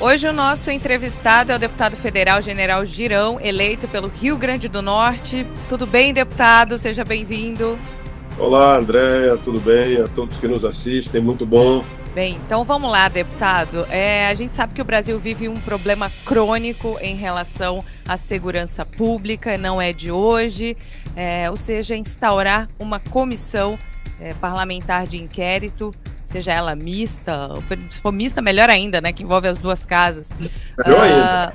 Hoje o nosso entrevistado é o deputado federal General Girão, eleito pelo Rio Grande do Norte. Tudo bem, deputado? Seja bem-vindo. Olá, Andréia, tudo bem? A todos que nos assistem, muito bom. Bem, então vamos lá, deputado. A gente sabe que o Brasil vive um problema crônico em relação à segurança pública, não é de hoje, ou seja, instaurar uma comissão parlamentar de inquérito, seja ela mista, se for mista melhor ainda, né, que envolve as duas casas. Melhor ainda.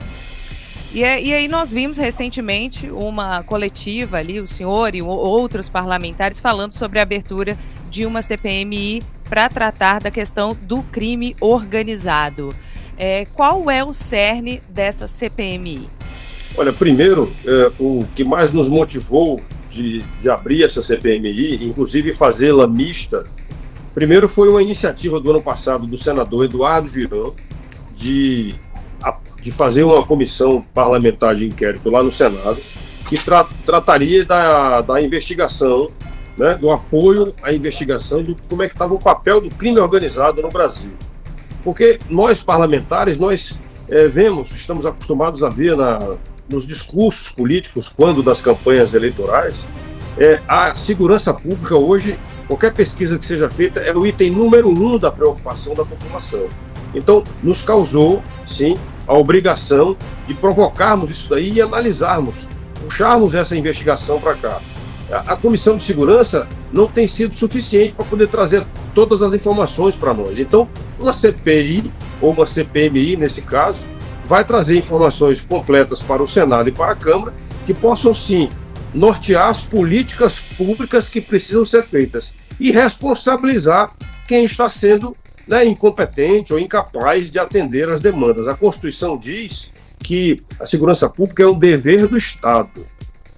E aí nós vimos recentemente uma coletiva ali, o senhor e outros parlamentares falando sobre a abertura de uma CPMI para tratar da questão do crime organizado. Qual é o cerne dessa CPMI? Olha, primeiro, o que mais nos motivou de abrir essa CPMI, inclusive fazê-la mista, primeiro foi uma iniciativa do ano passado do senador Eduardo Girão de fazer uma comissão parlamentar de inquérito lá no Senado, que trataria da investigação, né, do apoio à investigação de como é que estava o papel do crime organizado no Brasil. Porque nós, parlamentares, estamos acostumados a ver nos discursos políticos, quando das campanhas eleitorais, a segurança pública hoje, qualquer pesquisa que seja feita, é o item número 1 da preocupação da população. Então, nos causou, sim, a obrigação de provocarmos isso daí e analisarmos, puxarmos essa investigação para cá. A Comissão de Segurança não tem sido suficiente para poder trazer todas as informações para nós. Então, uma CPI, ou uma CPMI, nesse caso, vai trazer informações completas para o Senado e para a Câmara, que possam, sim, nortear as políticas públicas que precisam ser feitas e responsabilizar quem está sendo incompetente ou incapaz de atender às demandas. A Constituição diz que a segurança pública é um dever do Estado.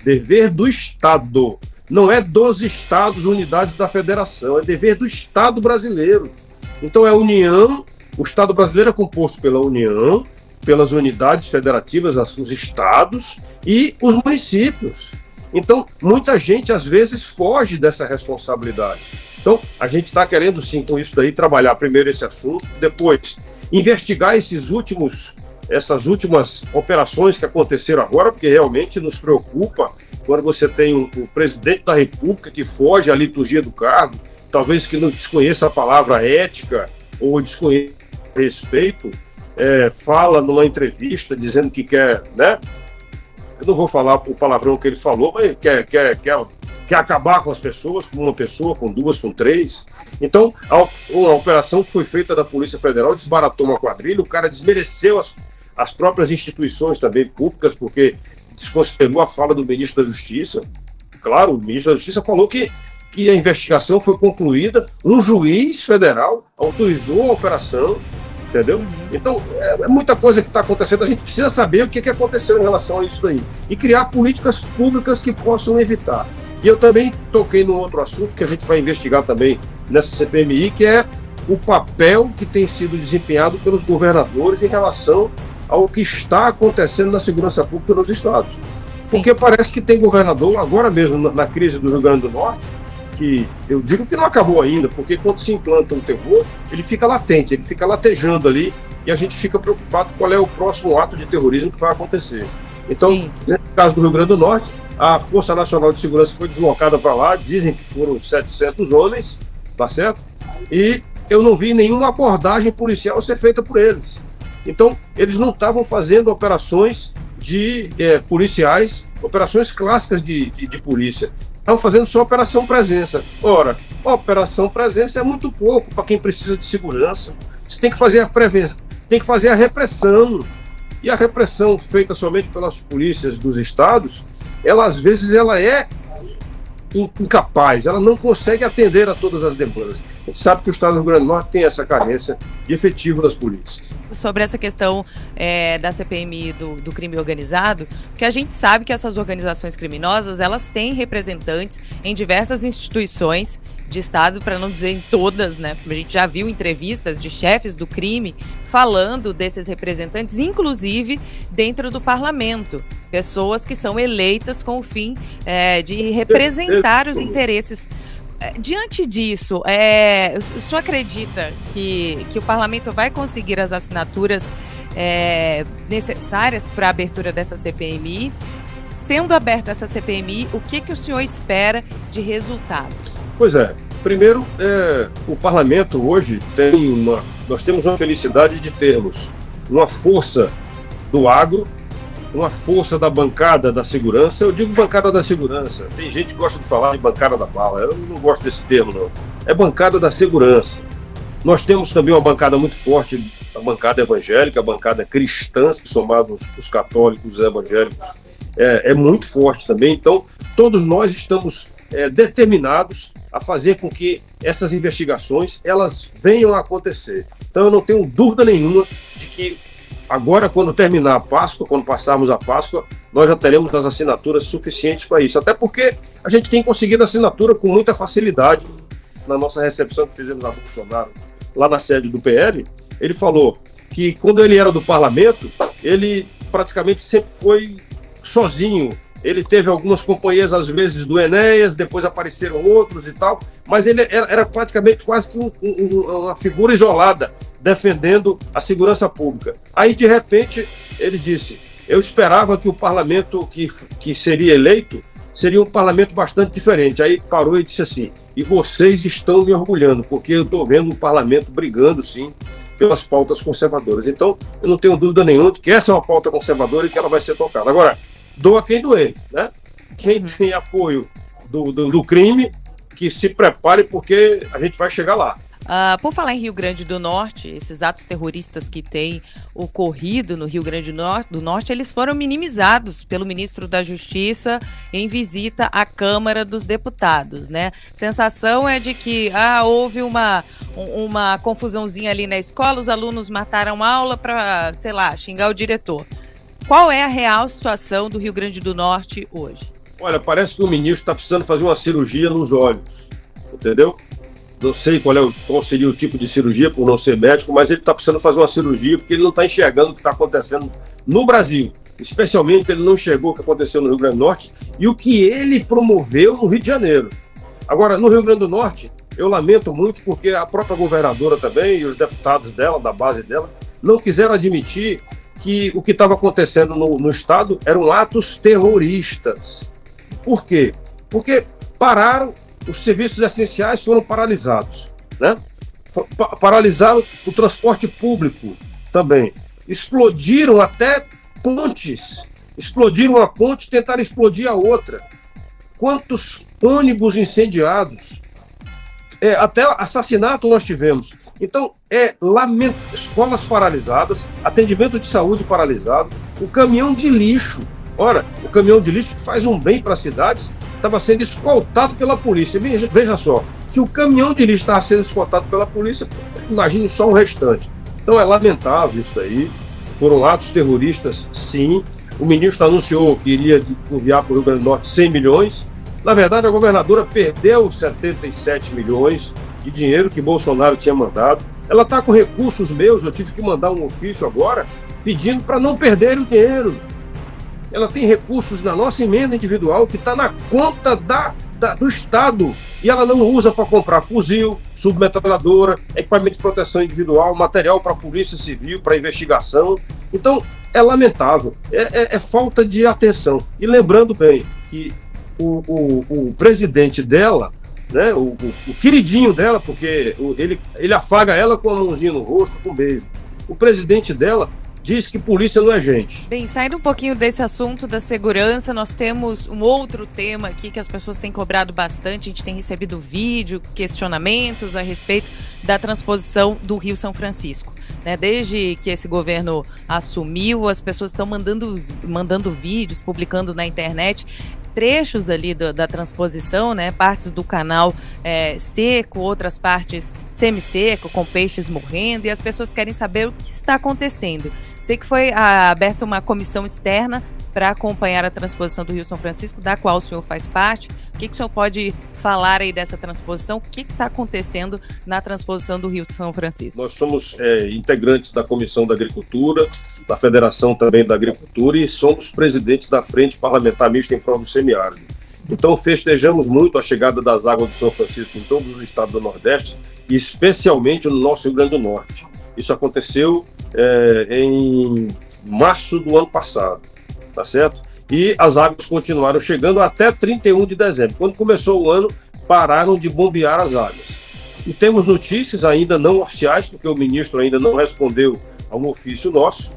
Dever do Estado. Não é dos Estados, unidades da Federação, é dever do Estado brasileiro. Então é a União, o Estado brasileiro é composto pela União, pelas unidades federativas, os estados e os municípios. Então, muita gente, às vezes, foge dessa responsabilidade. Então, a gente está querendo, sim, com isso daí, trabalhar primeiro esse assunto, depois investigar essas últimas operações que aconteceram agora, porque realmente nos preocupa quando você tem o presidente da República que foge à liturgia do cargo, talvez que não desconheça a palavra ética ou desconheça respeito, fala numa entrevista dizendo que quer, eu não vou falar o palavrão que ele falou, mas quer acabar com as pessoas, com uma pessoa, com duas, com três. Então, uma operação que foi feita da Polícia Federal desbaratou uma quadrilha, o cara desmereceu as próprias instituições também públicas, porque desconsiderou a fala do ministro da Justiça. Claro, o ministro da Justiça falou que a investigação foi concluída, um juiz federal autorizou a operação, entendeu? Então, é muita coisa que está acontecendo. A gente precisa saber o que aconteceu em relação a isso aí e criar políticas públicas que possam evitar. E eu também toquei num outro assunto que a gente vai investigar também nessa CPMI, que é o papel que tem sido desempenhado pelos governadores em relação ao que está acontecendo na segurança pública nos estados. Porque parece que tem governador, agora mesmo na crise do Rio Grande do Norte, que eu digo que não acabou ainda, porque quando se implanta um terror, ele fica latente, ele fica latejando ali, e a gente fica preocupado qual é o próximo ato de terrorismo que vai acontecer. Então, nesse caso do Rio Grande do Norte, a Força Nacional de Segurança foi deslocada para lá, dizem que foram 700 homens, tá certo? E eu não vi nenhuma abordagem policial ser feita por eles. Então, eles não estavam fazendo operações policiais, operações clássicas de polícia. Estavam fazendo só operação presença. Ora, operação presença é muito pouco para quem precisa de segurança. Você tem que fazer a prevenção, tem que fazer a repressão. E a repressão feita somente pelas polícias dos estados, às vezes é incapaz, ela não consegue atender a todas as demandas. A gente sabe que o estado do Rio Grande do Norte tem essa carência de efetivo das polícias. Sobre essa questão da CPMI do crime organizado, que a gente sabe que essas organizações criminosas, elas têm representantes em diversas instituições de Estado, para não dizer em todas, né? A gente já viu entrevistas de chefes do crime falando desses representantes, inclusive dentro do parlamento. Pessoas que são eleitas com o fim de representar os interesses. Diante disso, o senhor acredita que o parlamento vai conseguir as assinaturas necessárias para a abertura dessa CPMI. Sendo aberta essa CPMI, o que o senhor espera de resultado? Pois é. Primeiro, o parlamento hoje nós temos uma felicidade de termos uma força do agro, uma força da bancada da segurança. Eu digo bancada da segurança, tem gente que gosta de falar de bancada da bala, eu não gosto desse termo não, é bancada da segurança. Nós temos também uma bancada muito forte, a bancada evangélica, a bancada cristã, somados os católicos e os evangélicos, é muito forte também. Então, todos nós estamos determinados a fazer com que essas investigações elas venham a acontecer. Então, eu não tenho dúvida nenhuma de que agora, quando terminar a Páscoa, quando passarmos a Páscoa, nós já teremos as assinaturas suficientes para isso. Até porque a gente tem conseguido assinatura com muita facilidade. Na nossa recepção que fizemos na Bolsonaro, lá na sede do PL, ele falou que quando ele era do parlamento, ele praticamente sempre foi sozinho. Ele teve algumas companhias, às vezes, do Enéas, depois apareceram outros e tal, mas ele era praticamente quase que uma figura isolada, defendendo a segurança pública. Aí, de repente, ele disse, eu esperava que o parlamento que seria eleito seria um parlamento bastante diferente. Aí parou e disse assim, e vocês estão me orgulhando, porque eu estou vendo um parlamento brigando, sim, pelas pautas conservadoras. Então, eu não tenho dúvida nenhuma de que essa é uma pauta conservadora e que ela vai ser tocada. Agora, doa quem doer, né? Quem tem apoio do crime, que se prepare, porque a gente vai chegar lá. Por falar em Rio Grande do Norte, esses atos terroristas que têm ocorrido no Rio Grande do Norte, eles foram minimizados pelo ministro da Justiça em visita à Câmara dos Deputados, né? Sensação é de que houve uma confusãozinha ali na escola, os alunos mataram aula para, sei lá, xingar o diretor. Qual é a real situação do Rio Grande do Norte hoje? Olha, parece que o ministro está precisando fazer uma cirurgia nos olhos, entendeu? Não sei qual seria o tipo de cirurgia, por não ser médico, mas ele está precisando fazer uma cirurgia porque ele não está enxergando o que está acontecendo no Brasil. Especialmente, ele não enxergou o que aconteceu no Rio Grande do Norte e o que ele promoveu no Rio de Janeiro. Agora, no Rio Grande do Norte, eu lamento muito porque a própria governadora também e os deputados dela, da base dela, não quiseram admitir que o que estava acontecendo no Estado eram atos terroristas. Por quê? Porque pararam, os serviços essenciais foram paralisados, né? Paralisaram o transporte público também. Explodiram até pontes. Explodiram uma ponte e tentaram explodir a outra. Quantos ônibus incendiados? Até assassinato nós tivemos. Então, escolas paralisadas, atendimento de saúde paralisado, o caminhão de lixo. Ora, o caminhão de lixo que faz um bem para as cidades estava sendo escoltado pela polícia. Veja só, se o caminhão de lixo estava sendo escoltado pela polícia, imagine só o restante. Então é lamentável isso daí. Foram atos terroristas, sim. O ministro anunciou que iria enviar para o Rio Grande do Norte 100 milhões. Na verdade, a governadora perdeu 77 milhões de dinheiro que Bolsonaro tinha mandado. Ela está com recursos meus, eu tive que mandar um ofício agora pedindo para não perder o dinheiro. Ela tem recursos na nossa emenda individual que está na conta do Estado e ela não usa para comprar fuzil, submetralhadora, equipamento de proteção individual, material para a Polícia Civil, para investigação. Então, é lamentável, é falta de atenção. E lembrando bem que o presidente dela, né, o queridinho dela, porque ele afaga ela com a mãozinha no rosto, com beijos. O presidente dela diz que polícia não é gente. Bem, saindo um pouquinho desse assunto da segurança, nós temos um outro tema aqui que as pessoas têm cobrado bastante, a gente tem recebido vídeo, questionamentos a respeito da transposição do Rio São Francisco. Né? Desde que esse governo assumiu, as pessoas estão mandando vídeos, publicando na internet trechos ali da transposição, né? Partes do canal seco, outras partes semi-seco, com peixes morrendo, e as pessoas querem saber o que está acontecendo. Sei que foi aberta uma comissão externa para acompanhar a transposição do Rio São Francisco, da qual o senhor faz parte. O que o senhor pode falar aí dessa transposição? O que está acontecendo na transposição do Rio São Francisco? Nós somos integrantes da Comissão da Agricultura, da Federação também da Agricultura, e somos presidentes da Frente Parlamentar Mista em Prol do Semiárido. Então festejamos muito a chegada das águas do São Francisco em todos os estados do Nordeste, e especialmente no nosso Rio Grande do Norte. Isso aconteceu em março do ano passado, tá certo? E as águas continuaram chegando até 31 de dezembro. Quando começou o ano, pararam de bombear as águas. E temos notícias ainda não oficiais, porque o ministro ainda não respondeu a um ofício nosso.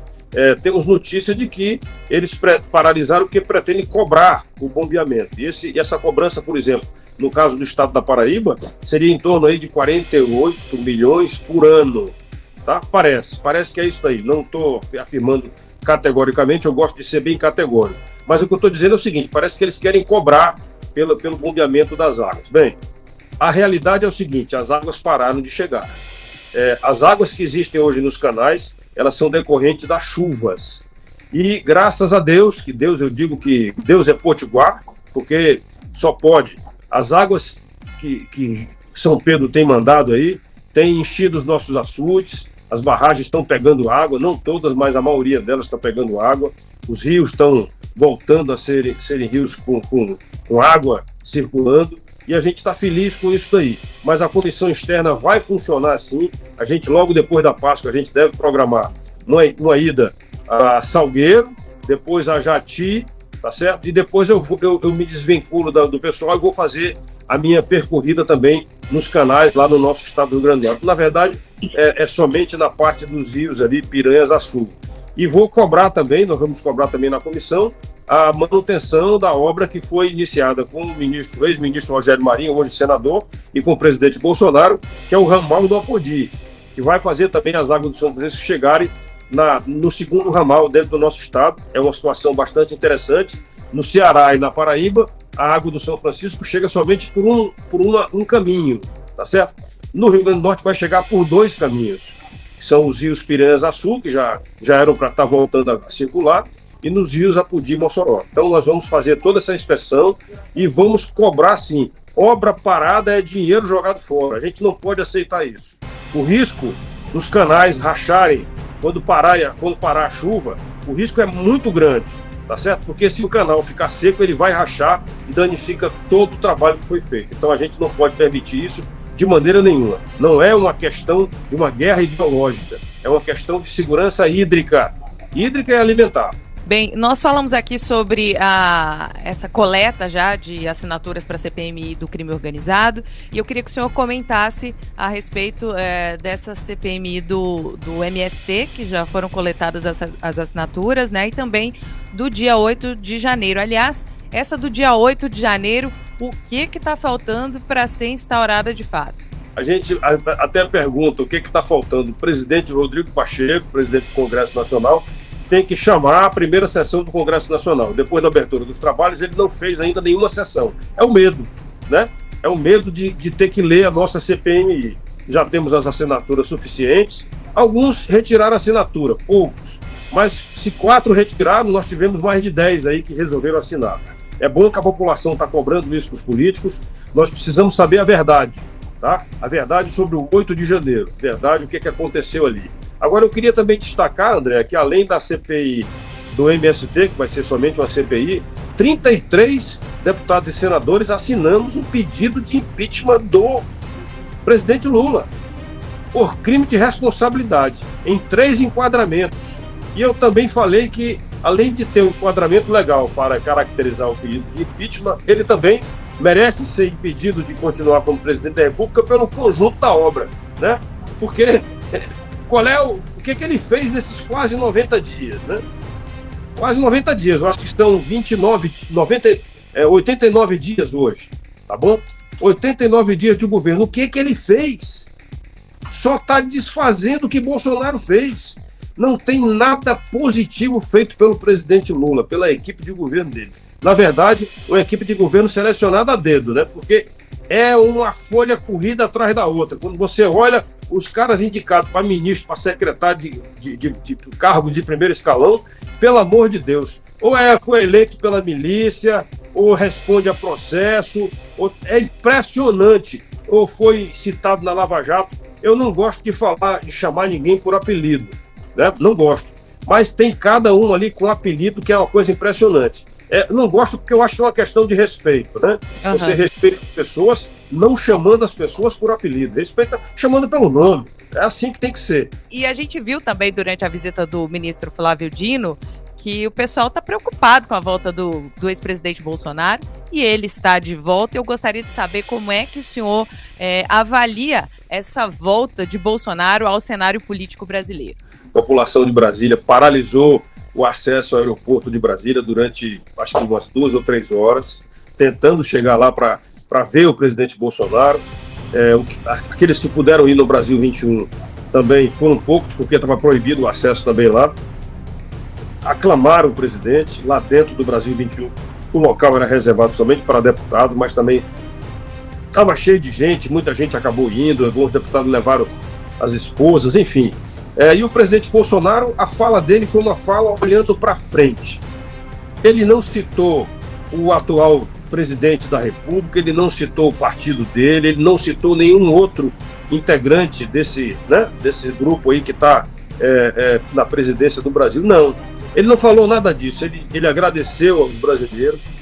Temos notícia de que eles paralisaram porque pretendem cobrar o bombeamento. E essa cobrança, por exemplo, no caso do estado da Paraíba, seria em torno aí de 48 milhões por ano. Tá? Parece que é isso aí. Não estou afirmando categoricamente, eu gosto de ser bem categórico. Mas o que eu estou dizendo é o seguinte, parece que eles querem cobrar pelo bombeamento das águas. Bem, a realidade é o seguinte, as águas pararam de chegar. As águas que existem hoje nos canais, elas são decorrentes das chuvas. E graças a Deus, eu digo que Deus é potiguar, porque só pode. As águas que São Pedro tem mandado aí, tem enchido os nossos açudes, as barragens estão pegando água, não todas, mas a maioria delas está pegando água. Os rios estão voltando a serem rios com água circulando. E a gente está feliz com isso daí. Mas a comissão externa vai funcionar assim. A gente, logo depois da Páscoa, a gente deve programar uma ida a Salgueiro, depois a Jati, tá certo? E depois eu me desvinculo do pessoal e vou fazer a minha percorrida também nos canais lá no nosso estado do Rio Grande do Norte. Na verdade, é somente na parte dos rios ali, Piranhas a sul. E vou cobrar também, nós vamos cobrar também na comissão, a manutenção da obra que foi iniciada com o ex-ministro Rogério Marinho, hoje senador, e com o presidente Bolsonaro, que é o ramal do Apodi, que vai fazer também as águas do São Francisco chegarem no segundo ramal dentro do nosso estado. É uma situação bastante interessante. No Ceará e na Paraíba, a água do São Francisco chega somente por um caminho, tá certo? No Rio Grande do Norte vai chegar por 2 caminhos, que são os rios Piranhas a sul, que já eram para estar voltando a circular, e nos rios Apodi e Mossoró. Então nós vamos fazer toda essa inspeção e vamos cobrar, sim. Obra parada é dinheiro jogado fora. A gente não pode aceitar isso. O risco dos canais racharem quando parar a chuva, o risco é muito grande, tá certo? Porque se o canal ficar seco, ele vai rachar e danifica todo o trabalho que foi feito. Então a gente não pode permitir isso de maneira nenhuma. Não é uma questão de uma guerra ideológica, é uma questão de segurança hídrica e alimentar. Bem, nós falamos aqui sobre essa coleta já de assinaturas para a CPMI do crime organizado, e eu queria que o senhor comentasse a respeito dessa CPMI do MST, que já foram coletadas as assinaturas, né, e também do dia 8 de janeiro. Aliás, essa do dia 8 de janeiro, o que está faltando para ser instaurada de fato? A gente até pergunta o que está faltando. O presidente Rodrigo Pacheco, presidente do Congresso Nacional, tem que chamar a primeira sessão do Congresso Nacional. Depois da abertura dos trabalhos, ele não fez ainda nenhuma sessão. É o medo, né? É o medo de ter que ler a nossa CPMI. Já temos as assinaturas suficientes. Alguns retiraram a assinatura, poucos. Mas se 4 retiraram, nós tivemos mais de 10 aí que resolveram assinar. É bom que a população está cobrando isso dos políticos. Nós precisamos saber a verdade, tá? A verdade sobre o 8 de janeiro. Verdade, o que aconteceu ali. Agora, eu queria também destacar, André, que além da CPI do MST, que vai ser somente uma CPI, 33 deputados e senadores assinamos um pedido de impeachment do presidente Lula por crime de responsabilidade, em 3 enquadramentos. E eu também falei que, além de ter um enquadramento legal para caracterizar o pedido de impeachment, ele também merece ser impedido de continuar como presidente da República pelo conjunto da obra, né? Porque o que ele fez nesses quase 90 dias, né? Quase 90 dias, eu acho que estão 89 dias hoje, tá bom? 89 dias de governo. O que ele fez? Só está desfazendo o que Bolsonaro fez. Não tem nada positivo feito pelo presidente Lula, pela equipe de governo dele. Na verdade, uma equipe de governo selecionada a dedo, né? Porque é uma folha corrida atrás da outra. Quando você olha os caras indicados para ministro, para secretário de cargo de primeiro escalão, pelo amor de Deus, ou foi eleito pela milícia, ou responde a processo, ou é impressionante, ou foi citado na Lava Jato. Eu não gosto de chamar ninguém por apelido, né? Não gosto. Mas tem cada um ali com apelido que é uma coisa impressionante. Não gosto porque eu acho que é uma questão de respeito, né? Uhum. Você respeita as pessoas não chamando as pessoas por apelido, respeita, chamando pelo nome. É assim que tem que ser. E a gente viu também durante a visita do ministro Flávio Dino que o pessoal está preocupado com a volta do ex-presidente Bolsonaro, e ele está de volta. Eu gostaria de saber como é que o senhor avalia essa volta de Bolsonaro ao cenário político brasileiro. A população de Brasília paralisou o acesso ao aeroporto de Brasília durante, acho que umas 2 ou 3 horas, tentando chegar lá para ver o presidente Bolsonaro. Aqueles que puderam ir no Brasil 21 também foram poucos, porque estava proibido o acesso também lá. Aclamaram o presidente lá dentro do Brasil 21. O local era reservado somente para deputados, mas também estava cheio de gente, muita gente acabou indo, alguns deputados levaram as esposas, enfim. E o presidente Bolsonaro, a fala dele foi uma fala olhando para frente. Ele não citou o atual presidente da República, ele não citou o partido dele, ele não citou nenhum outro integrante desse grupo aí que está na presidência do Brasil. Não, ele não falou nada disso. Ele agradeceu aos brasileiros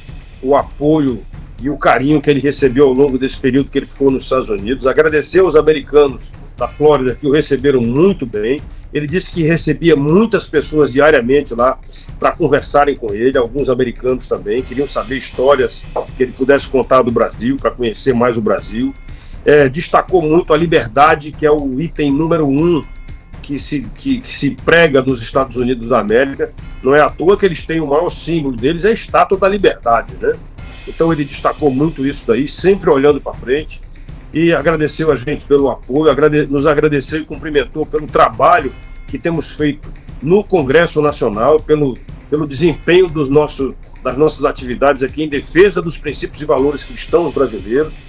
o apoio e o carinho que ele recebeu ao longo desse período que ele ficou nos Estados Unidos, agradeceu aos americanos da Flórida, que o receberam muito bem. Ele disse que recebia muitas pessoas diariamente lá para conversarem com ele, alguns americanos também, queriam saber histórias que ele pudesse contar do Brasil, para conhecer mais o Brasil. Destacou muito a liberdade, que é o item número 1 que se prega nos Estados Unidos da América. Não é à toa que eles têm o maior símbolo deles, é a Estátua da Liberdade, né? Então ele destacou muito isso daí, sempre olhando para frente, e agradeceu a gente pelo apoio, nos agradeceu e cumprimentou pelo trabalho que temos feito no Congresso Nacional, pelo desempenho das nossas atividades aqui em defesa dos princípios e valores cristãos brasileiros,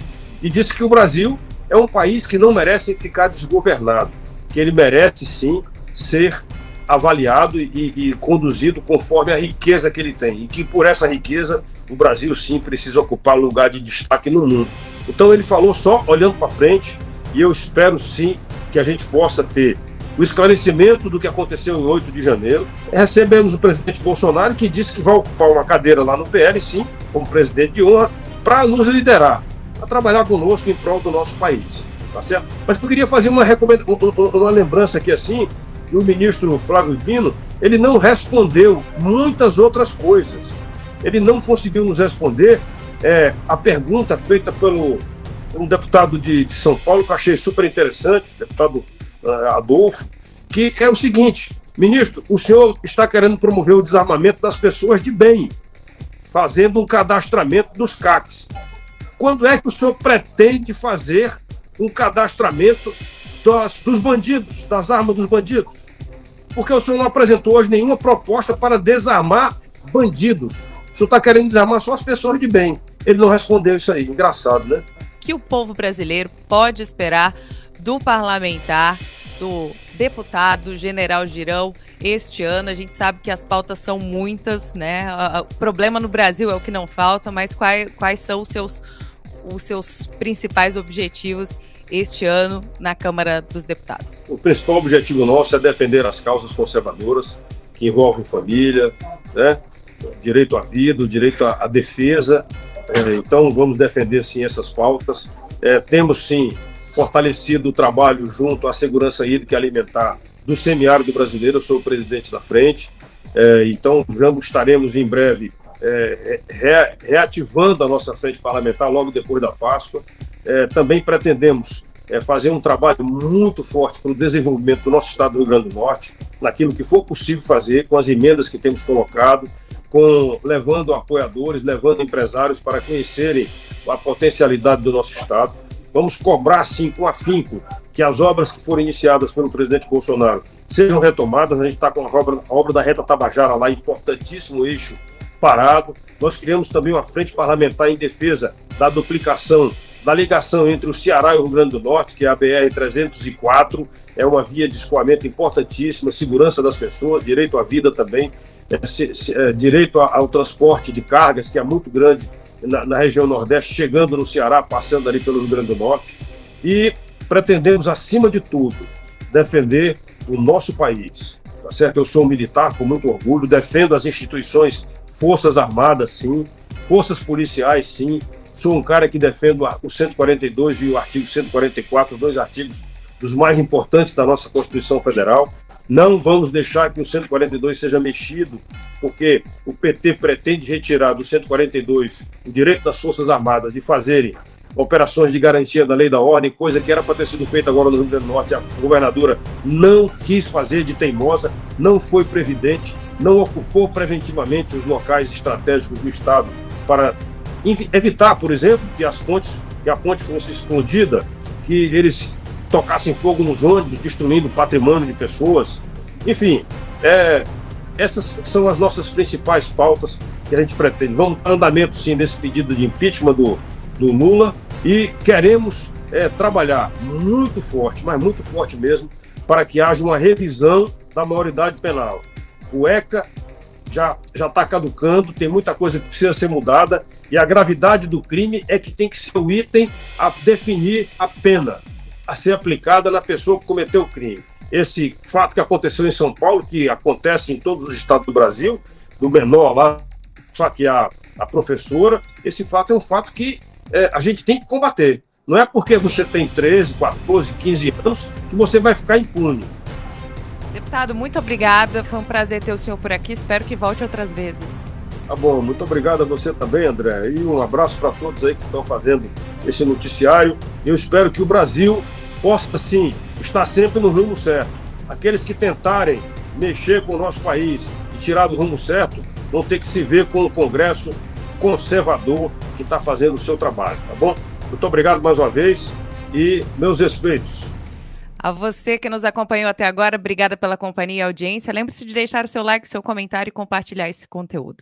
e disse que o Brasil é um país que não merece ficar desgovernado, que ele merece sim ser avaliado e conduzido conforme a riqueza que ele tem, e que por essa riqueza o Brasil sim precisa ocupar um lugar de destaque no mundo. Então ele falou só olhando para frente, e eu espero sim que a gente possa ter o esclarecimento do que aconteceu em 8 de janeiro. Recebemos o presidente Bolsonaro, que disse que vai ocupar uma cadeira lá no PL, sim, como presidente de honra, para nos liderar, para trabalhar conosco em prol do nosso país. Tá certo? Mas eu queria fazer uma lembrança aqui assim, o ministro Flávio Dino, ele não respondeu muitas outras coisas. Ele não conseguiu nos responder a pergunta feita pelo um deputado de São Paulo, que eu achei super interessante, o deputado Adolfo, que é o seguinte: ministro, o senhor está querendo promover o desarmamento das pessoas de bem, fazendo um cadastramento dos CACs. Quando é que o senhor pretende fazer um cadastramento dos bandidos, das armas dos bandidos? Porque o senhor não apresentou hoje nenhuma proposta para desarmar bandidos. O senhor está querendo desarmar só as pessoas de bem. Ele não respondeu isso aí. Engraçado, né? Que o povo brasileiro pode esperar do parlamentar, do deputado General Girão este ano? A gente sabe que as pautas são muitas, né? O problema no Brasil é o que não falta, mas quais são os seus principais objetivos este ano na Câmara dos Deputados? O principal objetivo nosso é defender as causas conservadoras que envolvem família, né? Direito à vida, o direito à defesa. Então vamos defender sim essas pautas. Temos sim fortalecido o trabalho junto à segurança hídrica e alimentar do semiárido brasileiro. Eu sou o presidente da frente, então já estaremos em breve reativando a nossa frente parlamentar logo depois da Páscoa. Também pretendemos fazer um trabalho muito forte para o desenvolvimento do nosso estado do Rio Grande do Norte, naquilo que for possível fazer, com as emendas que temos colocado, levando apoiadores, levando empresários para conhecerem a potencialidade do nosso estado. Vamos cobrar, sim, com afinco, que as obras que foram iniciadas pelo presidente Bolsonaro sejam retomadas. A gente está com a obra da Reta Tabajara lá, importantíssimo eixo parado. Nós criamos também uma frente parlamentar em defesa da duplicação da ligação entre o Ceará e o Rio Grande do Norte, que é a BR-304, é uma via de escoamento importantíssima, segurança das pessoas, direito à vida também, direito ao transporte de cargas, que é muito grande na região Nordeste, chegando no Ceará, passando ali pelo Rio Grande do Norte. E pretendemos, acima de tudo, defender o nosso país. Tá certo? Eu sou um militar com muito orgulho, defendo as instituições, forças armadas, sim, forças policiais, sim, Sou um cara que defendo o 142 e o artigo 144, dois artigos dos mais importantes da nossa Constituição Federal. Não vamos deixar que o 142 seja mexido, porque o PT pretende retirar do 142 o direito das Forças Armadas de fazerem operações de garantia da lei e da ordem, coisa que era para ter sido feita agora no Rio Grande do Norte. A governadora não quis fazer, de teimosa, não foi previdente, não ocupou preventivamente os locais estratégicos do Estado para evitar, por exemplo, que a ponte fosse explodida, que eles tocassem fogo nos ônibus, destruindo patrimônio de pessoas. Enfim, essas são as nossas principais pautas que a gente pretende. Vamos dar andamento, sim, desse pedido de impeachment do Lula e queremos trabalhar muito forte, mas muito forte mesmo, para que haja uma revisão da maioridade penal. O ECA já está caducando, tem muita coisa que precisa ser mudada e a gravidade do crime é que tem que ser o item a definir a pena a ser aplicada na pessoa que cometeu o crime. Esse fato que aconteceu em São Paulo, que acontece em todos os estados do Brasil, do menor lá, saquear a professora, esse fato é um fato que a gente tem que combater. Não é porque você tem 13, 14, 15 anos que você vai ficar impune. Deputado, muito obrigada. Foi um prazer ter o senhor por aqui. Espero que volte outras vezes. Tá bom, muito obrigado a você também, André. E um abraço para todos aí que estão fazendo esse noticiário. Eu espero que o Brasil possa, sim, estar sempre no rumo certo. Aqueles que tentarem mexer com o nosso país e tirar do rumo certo vão ter que se ver com o Congresso conservador que está fazendo o seu trabalho, tá bom? Muito obrigado mais uma vez e meus respeitos. A você que nos acompanhou até agora, obrigada pela companhia e audiência. Lembre-se de deixar o seu like, o seu comentário e compartilhar esse conteúdo.